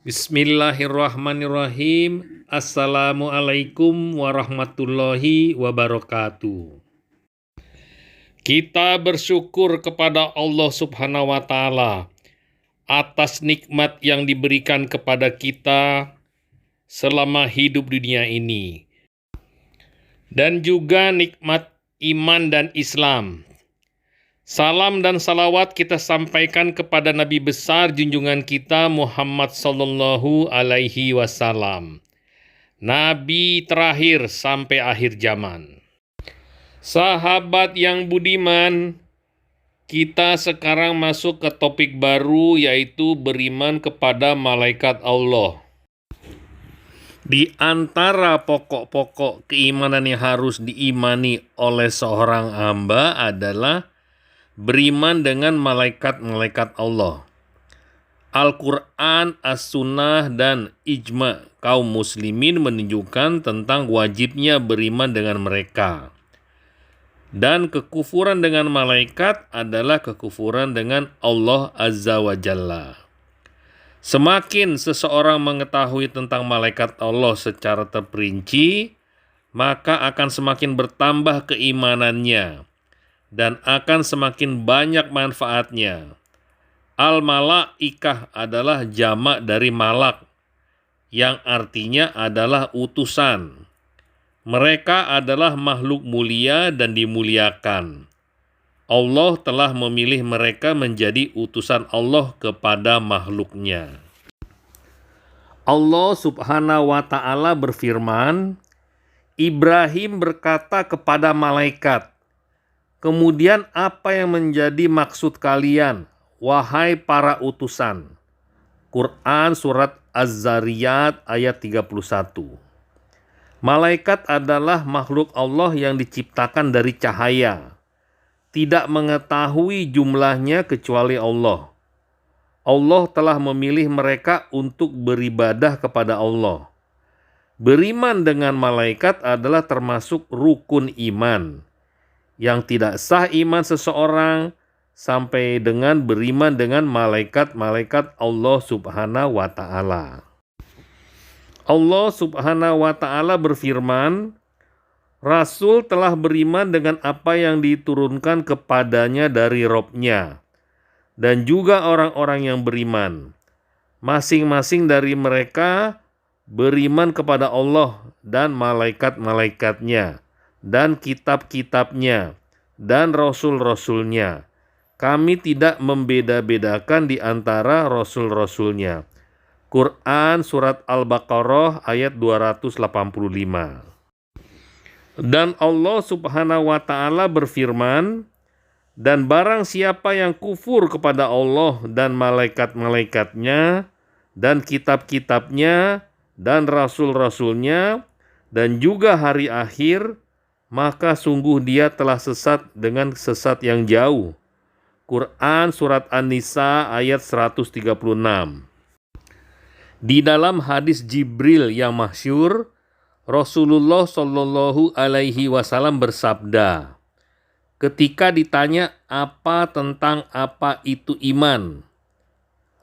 Bismillahirrahmanirrahim. Assalamualaikum warahmatullahi wabarakatuh. Kita bersyukur kepada Allah Subhanahu wa Ta'ala atas nikmat yang diberikan kepada kita selama hidup di dunia ini, dan juga nikmat iman dan Islam. Salam dan salawat kita sampaikan kepada Nabi besar junjungan kita Muhammad sallallahu alaihi wasallam, Nabi terakhir sampai akhir zaman. Sahabat yang budiman, kita sekarang masuk ke topik baru, yaitu beriman kepada malaikat Allah. Di antara pokok-pokok keimanan yang harus diimani oleh seorang hamba adalah beriman dengan malaikat-malaikat Allah. Al-Quran, As-Sunnah, dan ijma kaum muslimin menunjukkan tentang wajibnya beriman dengan mereka. Dan kekufuran dengan malaikat adalah kekufuran dengan Allah Azza wa Jalla. Semakin seseorang mengetahui tentang malaikat Allah secara terperinci, maka akan semakin bertambah keimanannya dan akan semakin banyak manfaatnya. Al-Malaikah adalah jamak dari malak, yang artinya adalah utusan. Mereka adalah makhluk mulia dan dimuliakan. Allah telah memilih mereka menjadi utusan Allah kepada makhluknya. Allah Subhanahu wa Ta'ala berfirman, Ibrahim berkata kepada malaikat, "Kemudian apa yang menjadi maksud kalian, wahai para utusan?" Quran Surat Az-Zariyat ayat 31. Malaikat adalah makhluk Allah yang diciptakan dari cahaya. Tidak mengetahui jumlahnya kecuali Allah. Allah telah memilih mereka untuk beribadah kepada Allah. Beriman dengan malaikat adalah termasuk rukun iman, yang tidak sah iman seseorang sampai dengan beriman dengan malaikat-malaikat Allah Subhanahu wa Ta'ala. Allah Subhanahu wa Ta'ala berfirman, Rasul telah beriman dengan apa yang diturunkan kepadanya dari Robnya, dan juga orang-orang yang beriman. Masing-masing dari mereka beriman kepada Allah dan malaikat-malaikatnya, dan kitab-kitabnya, dan rasul-rasulnya. Kami tidak membeda-bedakan di antara rasul-rasulnya. Quran Surat Al-Baqarah ayat 285. Dan Allah Subhanahu wa Ta'ala berfirman, dan barang siapa yang kufur kepada Allah dan malaikat-malaikatnya, dan kitab-kitabnya, dan rasul-rasulnya, dan juga hari akhir, maka sungguh dia telah sesat dengan sesat yang jauh. Quran Surat An-Nisa ayat 136. Di dalam hadis Jibril yang masyhur, Rasulullah Shallallahu alaihi wasallam bersabda, ketika ditanya apa tentang apa itu iman,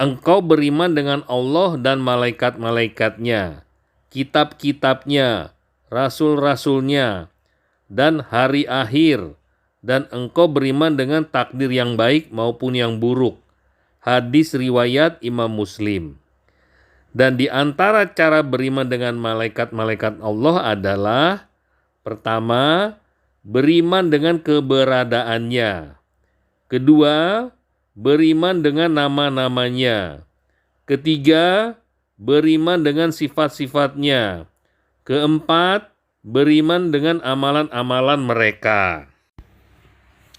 engkau beriman dengan Allah dan malaikat-malaikatnya, kitab-kitabnya, rasul-rasulnya, dan hari akhir, dan engkau beriman dengan takdir yang baik maupun yang buruk. Hadis riwayat Imam Muslim. Dan di antara cara beriman dengan malaikat-malaikat Allah adalah, pertama, beriman dengan keberadaannya. Kedua, beriman dengan nama-namanya. Ketiga, beriman dengan sifat-sifatnya. Keempat, beriman dengan amalan-amalan mereka.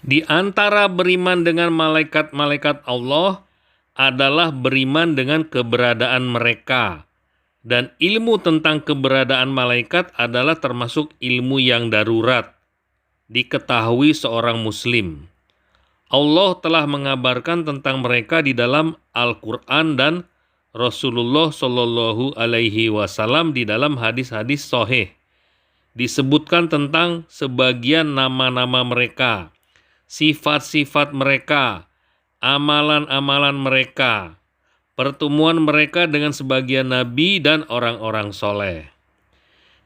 Di antara beriman dengan malaikat-malaikat Allah adalah beriman dengan keberadaan mereka. Dan ilmu tentang keberadaan malaikat adalah termasuk ilmu yang darurat diketahui seorang muslim. Allah telah mengabarkan tentang mereka di dalam Al-Quran dan Rasulullah Shallallahu alaihi wasallam di dalam hadis-hadis sahih. Disebutkan tentang sebagian nama-nama mereka, sifat-sifat mereka, amalan-amalan mereka, pertemuan mereka dengan sebagian nabi dan orang-orang soleh.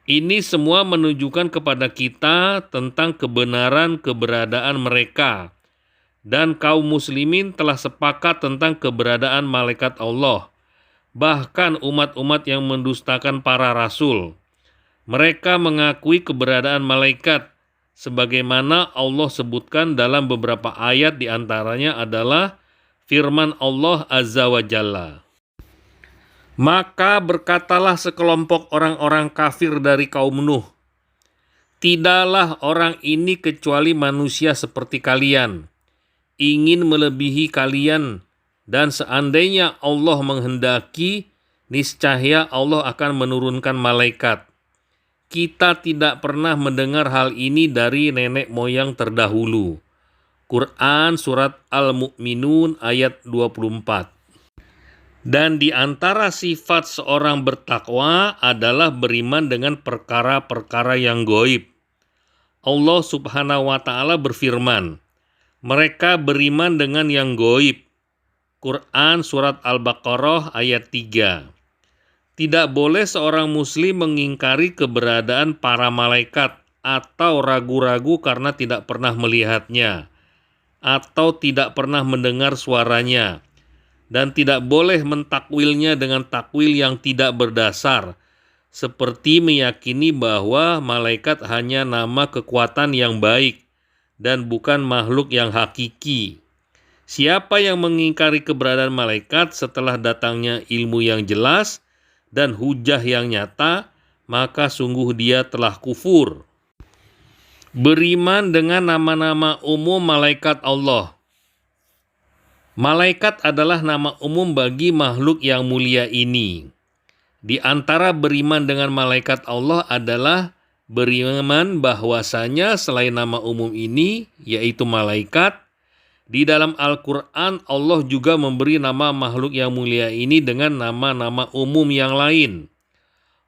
Ini semua menunjukkan kepada kita tentang kebenaran keberadaan mereka, dan kaum muslimin telah sepakat tentang keberadaan malaikat Allah, bahkan umat-umat yang mendustakan para rasul. Mereka mengakui keberadaan malaikat, sebagaimana Allah sebutkan dalam beberapa ayat, di antaranya adalah firman Allah Azza wa Jalla. Maka berkatalah sekelompok orang-orang kafir dari kaum Nuh, tidaklah orang ini kecuali manusia seperti kalian, ingin melebihi kalian, dan seandainya Allah menghendaki, niscaya Allah akan menurunkan malaikat. Kita tidak pernah mendengar hal ini dari nenek moyang terdahulu. Quran Surat Al-Mu'minun ayat 24. Dan di antara sifat seorang bertakwa adalah beriman dengan perkara-perkara yang gaib. Allah Subhanahu wa Ta'ala berfirman, mereka beriman dengan yang gaib. Quran Surat Al-Baqarah ayat 3. Tidak boleh seorang muslim mengingkari keberadaan para malaikat atau ragu-ragu karena tidak pernah melihatnya atau tidak pernah mendengar suaranya, dan tidak boleh mentakwilnya dengan takwil yang tidak berdasar, seperti meyakini bahwa malaikat hanya nama kekuatan yang baik dan bukan makhluk yang hakiki. Siapa yang mengingkari keberadaan malaikat setelah datangnya ilmu yang jelas dan hujah yang nyata, maka sungguh dia telah kufur. Beriman dengan nama-nama umum malaikat Allah. Malaikat adalah nama umum bagi makhluk yang mulia ini. Di antara beriman dengan malaikat Allah adalah beriman bahwasanya selain nama umum ini, yaitu malaikat, di dalam Al-Quran Allah juga memberi nama makhluk yang mulia ini dengan nama-nama umum yang lain.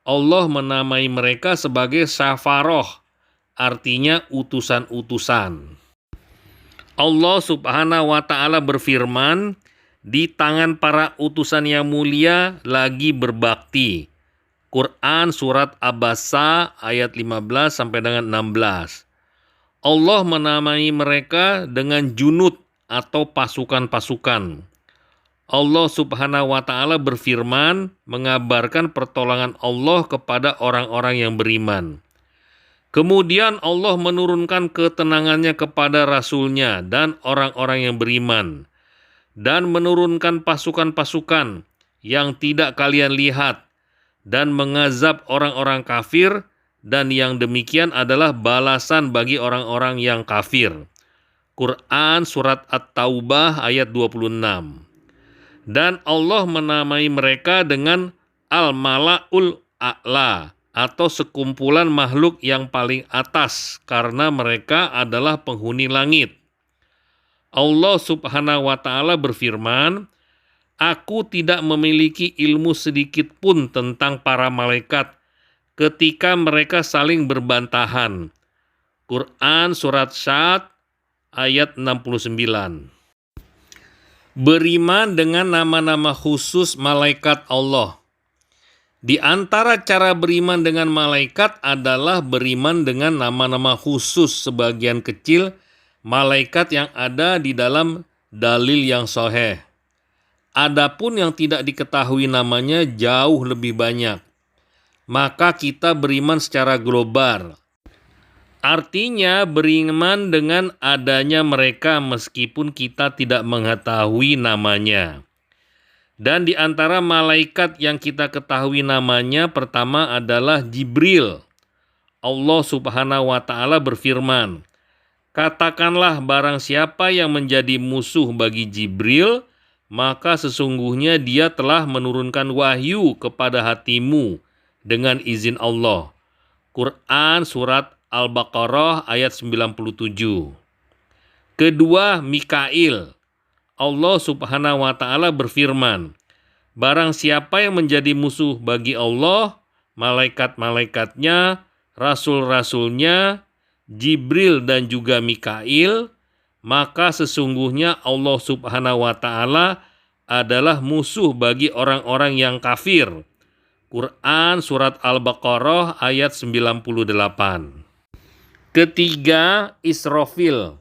Allah menamai mereka sebagai safaroh, artinya utusan-utusan. Allah Subhanahu wa Ta'ala berfirman, di tangan para utusan yang mulia lagi berbakti. Quran Surat Abasa ayat 15 sampai dengan 16. Allah menamai mereka dengan junud atau pasukan-pasukan. Allah Subhanahu wa Ta'ala berfirman mengabarkan pertolongan Allah kepada orang-orang yang beriman. Kemudian Allah menurunkan ketenangannya kepada Rasul-Nya dan orang-orang yang beriman, dan menurunkan pasukan-pasukan yang tidak kalian lihat, dan mengazab orang-orang kafir, dan yang demikian adalah balasan bagi orang-orang yang kafir. Quran Surat At-Taubah ayat 26. Dan Allah menamai mereka dengan Al-Mala'ul A'la, atau sekumpulan makhluk yang paling atas, karena mereka adalah penghuni langit. Allah Subhanahu wa Ta'ala berfirman, Aku tidak memiliki ilmu sedikit pun tentang para malaikat ketika mereka saling berbantahan. Quran Surat Syad ayat 69. Beriman dengan nama-nama khusus malaikat Allah. Di antara cara beriman dengan malaikat adalah beriman dengan nama-nama khusus sebagian kecil malaikat yang ada di dalam dalil yang sahih. Adapun yang tidak diketahui namanya jauh lebih banyak. Maka kita beriman secara global. Artinya beriman dengan adanya mereka meskipun kita tidak mengetahui namanya. Dan di antara malaikat yang kita ketahui namanya pertama adalah Jibril. Allah Subhanahu wa Ta'ala berfirman, Katakanlah barang siapa yang menjadi musuh bagi Jibril, maka sesungguhnya dia telah menurunkan wahyu kepada hatimu dengan izin Allah. Quran Surat Al-Baqarah ayat 97. Kedua, Mikail. Allah Subhanahu wa Ta'ala berfirman, Barang siapa yang menjadi musuh bagi Allah, malaikat-malaikatnya, rasul-rasulnya, Jibril dan juga Mikail, maka sesungguhnya Allah Subhanahu wa Ta'ala adalah musuh bagi orang-orang yang kafir. Quran Surat Al-Baqarah ayat 98. Ketiga, Israfil.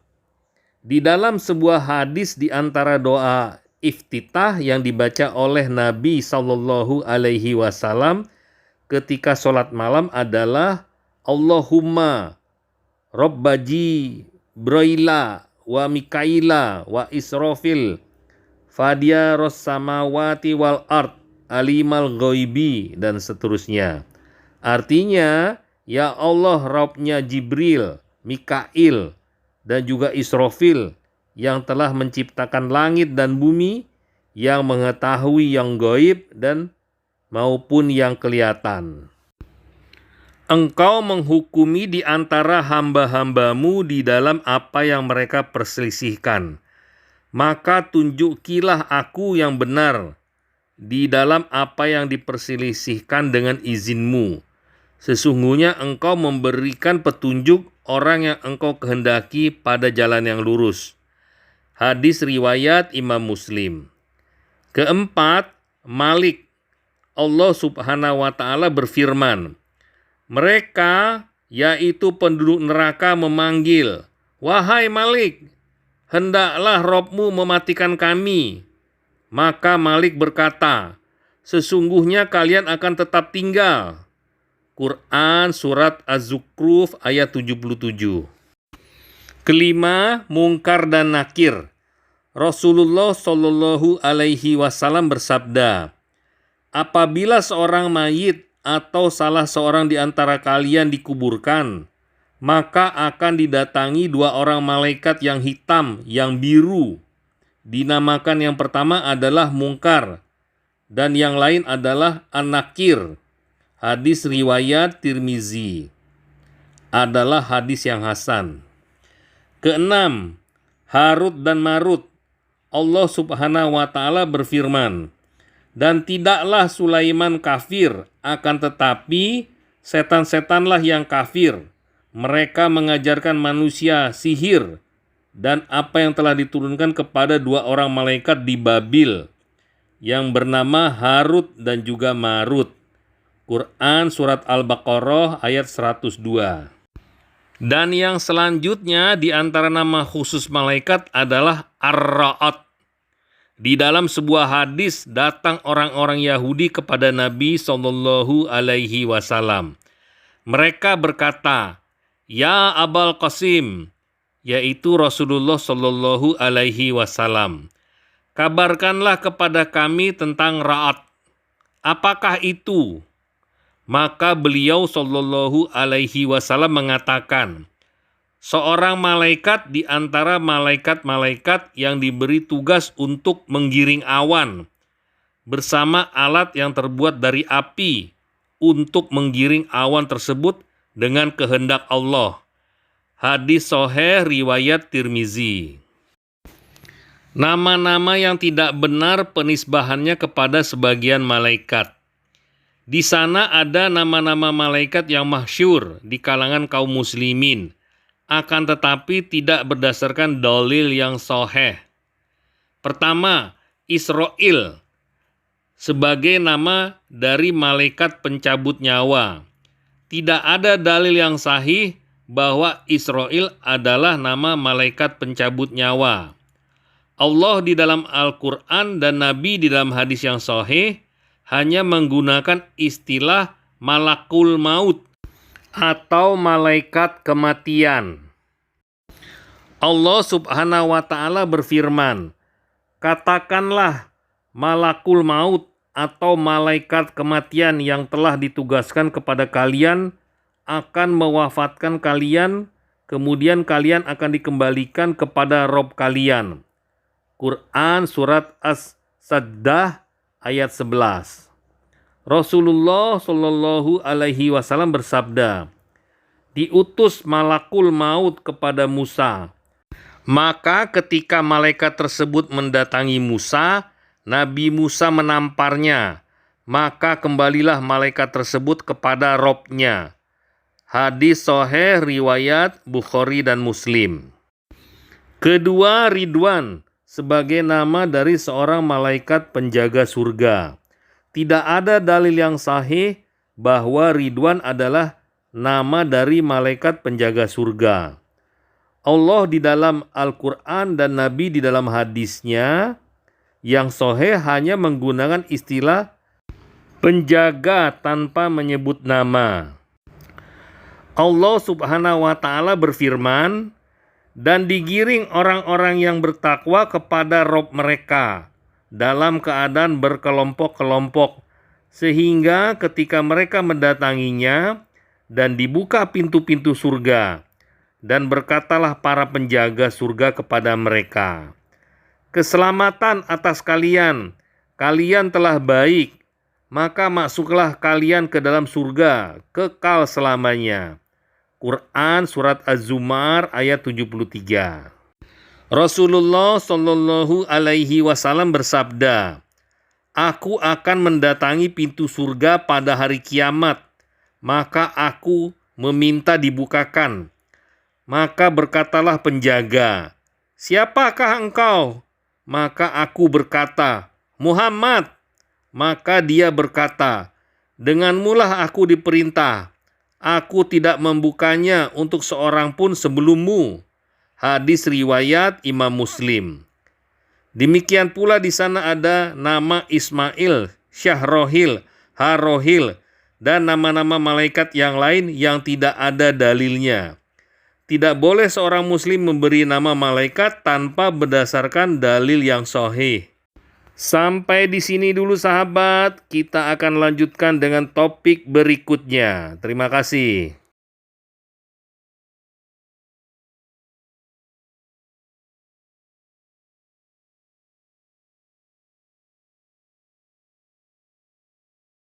Di dalam sebuah hadis di antara doa iftitah yang dibaca oleh Nabi Shallallahu Alaihi Wasallam ketika sholat malam adalah Allahumma Robba Jibraila wa Mikaila wa Israfil Fadiyaros samawati wal ard alimal ghaibi dan seterusnya. Artinya, ya Allah Rabbnya Jibril, Mikail dan juga Israfil yang telah menciptakan langit dan bumi, yang mengetahui yang gaib dan maupun yang kelihatan. Engkau menghukumi di antara hamba-hambamu di dalam apa yang mereka perselisihkan. Maka tunjukilah aku yang benar di dalam apa yang diperselisihkan dengan izinmu. Sesungguhnya engkau memberikan petunjuk orang yang engkau kehendaki pada jalan yang lurus. Hadis riwayat Imam Muslim. Keempat, Malik. Allah Subhanahu wa Ta'ala berfirman, mereka, yaitu penduduk neraka, memanggil, wahai Malik, hendaklah Rabb-mu mematikan kami. Maka Malik berkata, sesungguhnya kalian akan tetap tinggal. Quran Surat Az-Zukhruf ayat 77. Kelima, Mungkar dan Nakir. Rasulullah Shallallahu Alaihi Wasallam bersabda, apabila seorang mayit atau salah seorang di antara kalian dikuburkan, maka akan didatangi dua orang malaikat yang hitam, yang biru. Dinamakan yang pertama adalah Mungkar dan yang lain adalah An-Nakir. Hadis riwayat Tirmizi, adalah hadis yang hasan. Keenam, Harut dan Marut. Allah Subhanahu wa Ta'ala berfirman, dan tidaklah Sulaiman kafir, akan tetapi setan-setanlah yang kafir. Mereka mengajarkan manusia sihir dan apa yang telah diturunkan kepada dua orang malaikat di Babil yang bernama Harut dan juga Marut. Quran Surat Al-Baqarah ayat 102. Dan yang selanjutnya di antara nama khusus malaikat adalah Ar-Ra'at. Di dalam sebuah hadis datang orang-orang Yahudi kepada Nabi Shallallahu Alaihi Wasallam. Mereka berkata, ya Abul Qasim, yaitu Rasulullah Shallallahu Alaihi Wasallam, kabarkanlah kepada kami tentang Ra'at. Apakah itu? Maka beliau Shallallahu Alaihi Wasallam mengatakan, seorang malaikat di antara malaikat-malaikat yang diberi tugas untuk menggiring awan bersama alat yang terbuat dari api untuk menggiring awan tersebut dengan kehendak Allah. Hadis sahih riwayat Tirmizi. Nama-nama yang tidak benar penisbahannya kepada sebagian malaikat. Di sana ada nama-nama malaikat yang masyhur di kalangan kaum muslimin, akan tetapi tidak berdasarkan dalil yang sahih. Pertama, Israil sebagai nama dari malaikat pencabut nyawa. Tidak ada dalil yang sahih bahwa Israil adalah nama malaikat pencabut nyawa. Allah di dalam Al-Quran dan Nabi di dalam hadis yang sahih hanya menggunakan istilah malakul maut atau malaikat kematian. Allah Subhanahu wa Ta'ala berfirman, katakanlah malakul maut atau malaikat kematian yang telah ditugaskan kepada kalian akan mewafatkan kalian, kemudian kalian akan dikembalikan kepada Rabb kalian. Quran Surat As-Sajdah ayat 11. Rasulullah Shallallahu Alaihi Wasallam bersabda, diutus malakul maut kepada Musa. Maka ketika malaikat tersebut mendatangi Musa, Nabi Musa menamparnya. Maka kembalilah malaikat tersebut kepada Rabb-nya. Hadis sahih riwayat Bukhari dan Muslim. Kedua, Ridwan sebagai nama dari seorang malaikat penjaga surga. Tidak ada dalil yang sahih bahwa Ridwan adalah nama dari malaikat penjaga surga. Allah di dalam Al-Quran dan Nabi di dalam hadisnya yang sahih hanya menggunakan istilah penjaga tanpa menyebut nama. Allah Subhanahu wa Ta'ala berfirman, "Dan digiring orang-orang yang bertakwa kepada Rob mereka dalam keadaan berkelompok-kelompok, sehingga ketika mereka mendatanginya dan dibuka pintu-pintu surga, dan berkatalah para penjaga surga kepada mereka, 'Keselamatan atas kalian, kalian telah baik, maka masuklah kalian ke dalam surga, kekal selamanya.'" Quran Surat Az-Zumar ayat 73. Rasulullah Shallallahu Alaihi Wasallam bersabda, "Aku akan mendatangi pintu surga pada hari kiamat, maka aku meminta dibukakan. Maka berkatalah penjaga, 'Siapakah engkau?' Maka aku berkata, 'Muhammad.' Maka dia berkata, 'Denganmulah aku diperintah. Aku tidak membukanya untuk seorang pun sebelummu.'" Hadis riwayat Imam Muslim. Demikian pula di sana ada nama Ismail, Syahrohil, Harohil, dan nama-nama malaikat yang lain yang tidak ada dalilnya. Tidak boleh seorang muslim memberi nama malaikat tanpa berdasarkan dalil yang sahih. Sampai di sini dulu sahabat, kita akan lanjutkan dengan topik berikutnya. Terima kasih.